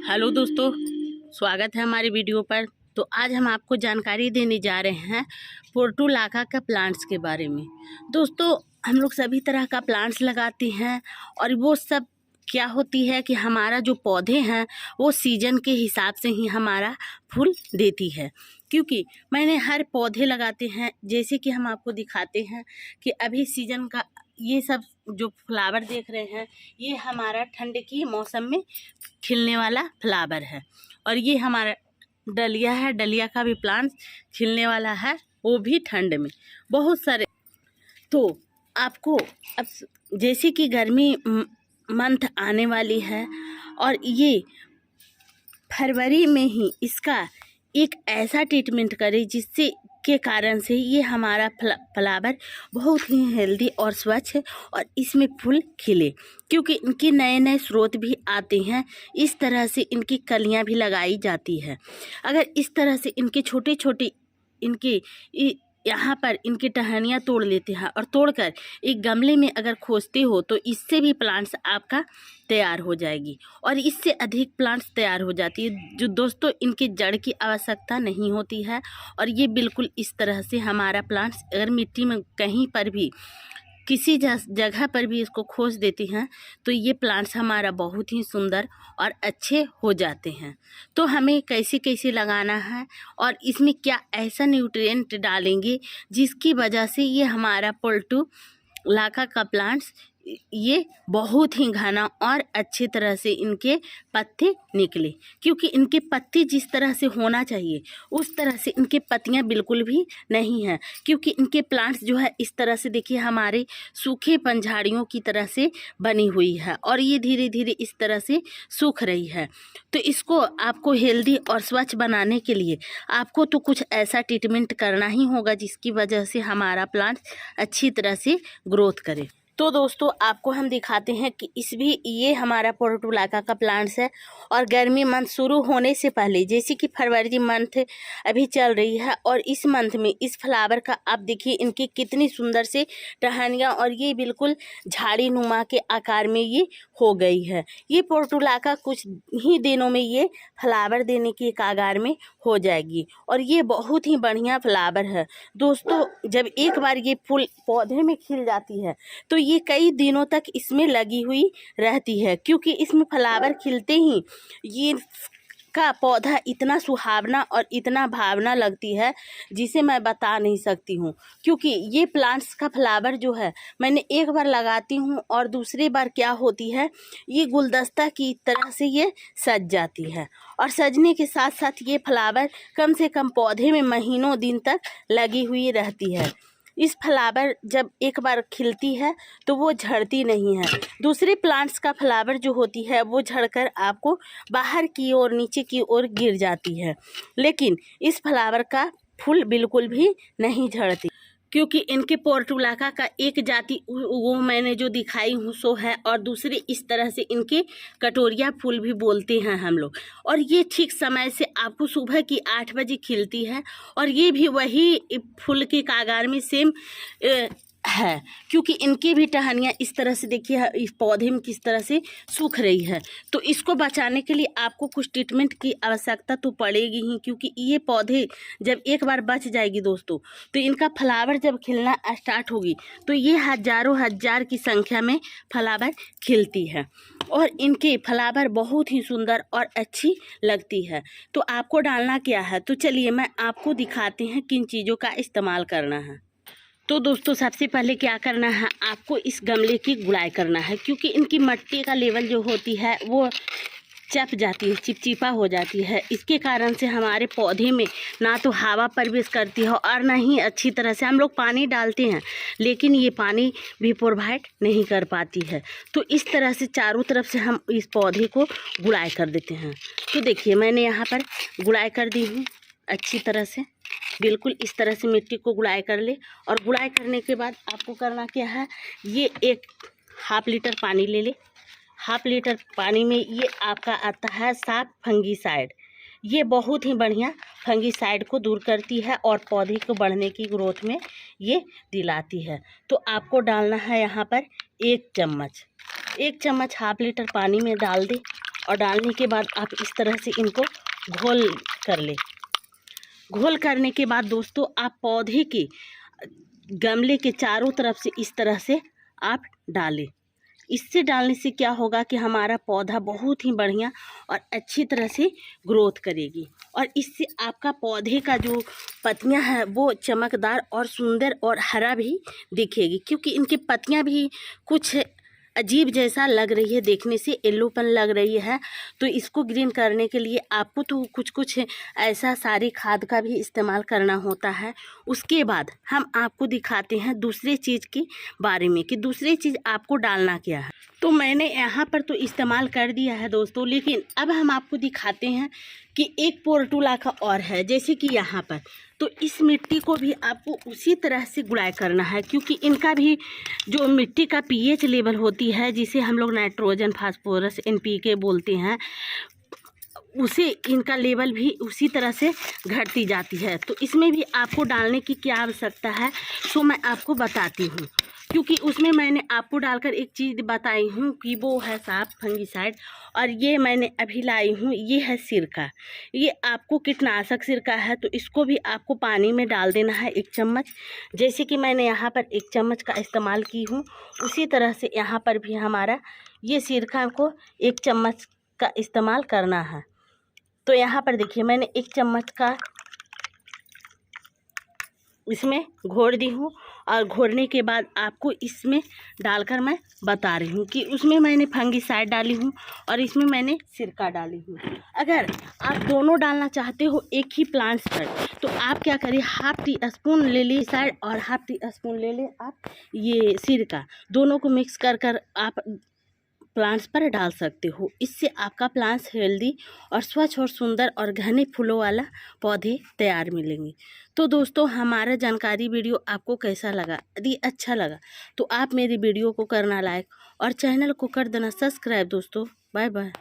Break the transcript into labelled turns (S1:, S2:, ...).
S1: Hello दोस्तों, स्वागत है हमारी वीडियो पर। तो आज हम आपको जानकारी देने जा रहे हैं पोर्टुलाका का प्लांट्स के बारे में। दोस्तों, हम लोग सभी तरह का प्लांट्स लगाते हैं और वो सब क्या होती है कि हमारा जो पौधे हैं वो सीजन के हिसाब से ही हमारा फूल देती है। क्योंकि मैंने हर पौधे लगाते हैं, जैसे कि हम आपको दिखाते हैं कि अभी सीजन का ये सब जो फ्लावर देख रहे हैं ये हमारा ठंड की मौसम में खिलने वाला फ्लावर है। और ये हमारा डलिया है, डलिया का भी प्लांट खिलने वाला है, वो भी ठंड में बहुत सारे। तो आपको अब जैसे कि गर्मी मंथ आने वाली है और ये फरवरी में ही इसका एक ऐसा ट्रीटमेंट करें जिससे के कारण से ये हमारा फ्लावर बहुत ही हेल्दी और स्वच्छ और इसमें फूल खिले। क्योंकि इनके नए नए स्रोत भी आते हैं, इस तरह से इनकी कलियां भी लगाई जाती है। अगर इस तरह से इनके छोटे छोटे इनके यहाँ पर इनकी टहनियाँ तोड़ लेते हैं और तोड़कर एक गमले में अगर खोजते हो तो इससे भी प्लांट्स आपका तैयार हो जाएगी और इससे अधिक प्लांट्स तैयार हो जाती है। जो दोस्तों इनके जड़ की आवश्यकता नहीं होती है और ये बिल्कुल इस तरह से हमारा प्लांट्स अगर मिट्टी में कहीं पर भी किसी जगह पर भी इसको खोज देती हैं तो ये प्लांट्स हमारा बहुत ही सुंदर और अच्छे हो जाते हैं। तो हमें कैसे कैसे लगाना है और इसमें क्या ऐसा न्यूट्रिएंट डालेंगे जिसकी वजह से ये हमारा पोर्टुलाका का प्लांट्स ये बहुत ही घना और अच्छी तरह से इनके पत्ते निकले। क्योंकि इनके पत्ते जिस तरह से होना चाहिए उस तरह से इनके पत्तियां बिल्कुल भी नहीं हैं। क्योंकि इनके प्लांट्स जो है इस तरह से देखिए हमारे सूखे पंझाड़ियों की तरह से बनी हुई है और ये धीरे धीरे इस तरह से सूख रही है। तो इसको आपको हेल्दी और स्वच्छ बनाने के लिए आपको तो कुछ ऐसा ट्रीटमेंट करना ही होगा जिसकी वजह से हमारा प्लांट अच्छी तरह से ग्रोथ करे। तो दोस्तों आपको हम दिखाते हैं कि ये हमारा पोर्टुलाका का प्लांट्स है और गर्मी मंथ शुरू होने से पहले जैसे कि फरवरी मंथ अभी चल रही है और इस मंथ में इस फ्लावर का आप देखिए इनकी कितनी सुंदर से टहनियाँ और ये बिल्कुल झाड़ी नुमा के आकार में ये हो गई है। ये पोर्टुलाका कुछ ही दिनों में ये फ्लावर देने की कगार में हो जाएगी और ये बहुत ही बढ़िया फ्लावर है। दोस्तों जब एक बार ये फूल पौधे में खिल जाती है तो ये कई दिनों तक इसमें लगी हुई रहती है। क्योंकि इसमें फ्लावर खिलते ही ये का पौधा इतना सुहावना और इतना भावना लगती है जिसे मैं बता नहीं सकती हूँ। क्योंकि ये प्लांट्स का फ्लावर जो है मैंने एक बार लगाती हूँ और दूसरी बार क्या होती है ये गुलदस्ता की तरह से ये सज जाती है और सजने के साथ साथ ये फ्लावर कम से कम पौधे में महीनों दिन तक लगी हुई रहती है। इस फ्लावर जब एक बार खिलती है तो वो झड़ती नहीं है। दूसरे प्लांट्स का फ्लावर जो होती है वो झड़कर आपको बाहर की ओर नीचे की ओर गिर जाती है, लेकिन इस फ्लावर का फूल बिल्कुल भी नहीं झड़ती। क्योंकि इनके पोर्टुलाका का एक जाति वो मैंने जो दिखाई हूँ सो है और दूसरी इस तरह से इनके कटोरिया फूल भी बोलते हैं हम लोग। और ये ठीक समय से आपको सुबह की 8 बजे खिलती है और ये भी वही फूल के कागार में सेम है। क्योंकि इनकी भी टहनियाँ इस तरह से देखिए इस पौधे में किस तरह से सूख रही है। तो इसको बचाने के लिए आपको कुछ ट्रीटमेंट की आवश्यकता तो पड़ेगी ही। क्योंकि ये पौधे जब एक बार बच जाएगी दोस्तों तो इनका फ्लावर जब खिलना स्टार्ट होगी तो ये हजारों हजार की संख्या में फ्लावर खिलती है और इनके फ्लावर बहुत ही सुंदर और अच्छी लगती है। तो आपको डालना क्या है तो चलिए मैं आपको दिखाती हैं किन चीज़ों का इस्तेमाल करना है। तो दोस्तों सबसे पहले क्या करना है आपको इस गमले की गुड़ाई करना है। क्योंकि इनकी मिट्टी का लेवल जो होती है वो चप जाती है, चिपचिपा हो जाती है। इसके कारण से हमारे पौधे में ना तो हवा प्रवेश करती है और ना ही अच्छी तरह से हम लोग पानी डालते हैं लेकिन ये पानी भी प्रोवाइड नहीं कर पाती है। तो इस तरह से चारों तरफ से हम इस पौधे को गुड़ाई कर देते हैं। तो देखिए मैंने यहाँ पर गुड़ाई कर दी हूँ अच्छी तरह से। बिल्कुल इस तरह से मिट्टी को गुड़ाई कर ले और गुड़ाई करने के बाद आपको करना क्या है ये एक ½ लीटर पानी ले ले। ½ लीटर पानी में ये आपका आता है साफ फंगीसाइड। ये बहुत ही बढ़िया फंगीसाइड को दूर करती है और पौधे को बढ़ने की ग्रोथ में ये दिलाती है। तो आपको डालना है यहाँ पर 1 चम्मच ½ लीटर पानी में डाल दे और डालने के बाद आप इस तरह से इनको घोल कर लें। घोल करने के बाद दोस्तों आप पौधे के गमले के चारों तरफ से इस तरह से आप डालें। इससे डालने से क्या होगा कि हमारा पौधा बहुत ही बढ़िया और अच्छी तरह से ग्रोथ करेगी और इससे आपका पौधे का जो पत्तियां हैं वो चमकदार और सुंदर और हरा भी दिखेगी, क्योंकि इनकी पत्तियां भी कुछ अजीब जैसा लग रही है, देखने से येलोपन लग रही है। तो इसको ग्रीन करने के लिए आपको तो कुछ ऐसा सारी खाद का भी इस्तेमाल करना होता है। उसके बाद हम आपको दिखाते हैं दूसरे चीज़ के बारे में कि दूसरी चीज़ आपको डालना क्या है। तो मैंने यहाँ पर तो इस्तेमाल कर दिया है दोस्तों, लेकिन अब हम आपको दिखाते हैं कि एक पोर्टुलाका और है, जैसे कि यहाँ पर। तो इस मिट्टी को भी आपको उसी तरह से गुड़ाई करना है, क्योंकि इनका भी जो मिट्टी का पीएच लेवल होती है, जिसे हम लोग नाइट्रोजन, फास्फोरस, एनपीके बोलते हैं, उसे इनका लेवल भी उसी तरह से घटती जाती है। तो इसमें भी आपको डालने की क्या आवश्यकता है, सो मैं आपको बताती हूँ, क्योंकि उसमें मैंने आपको डालकर एक चीज़ बताई हूँ कि वो है साफ फंगिसाइड, और ये मैंने अभी लाई हूँ, ये है सिरका। ये आपको कीटनाशक सिरका है, तो इसको भी आपको पानी में डाल देना है 1 चम्मच। जैसे कि मैंने यहाँ पर 1 चम्मच का इस्तेमाल की हूँ, उसी तरह से यहाँ पर भी हमारा ये सिरका को 1 चम्मच का इस्तेमाल करना है। तो यहाँ पर देखिए मैंने 1 चम्मच का इसमें घोर दी हूँ, और घोरने के बाद आपको इसमें डालकर मैं बता रही हूँ कि उसमें मैंने फंगिसाइड डाली हूँ और इसमें मैंने सिरका डाली हूँ। अगर आप दोनों डालना चाहते हो एक ही प्लांट्स पर, तो आप क्या करिए, ½ टी स्पून ले ली साइड और ½ टी स्पून ले लें आप ये सिरका, दोनों को मिक्स कर आप प्लांट्स पर डाल सकते हो। इससे आपका प्लांट्स हेल्दी और स्वच्छ और सुंदर और घने फूलों वाला पौधे तैयार मिलेंगे। तो दोस्तों हमारा जानकारी वीडियो आपको कैसा लगा? यदि अच्छा लगा तो आप मेरी वीडियो को करना लाइक और चैनल को कर देना सब्सक्राइब। दोस्तों बाय बाय।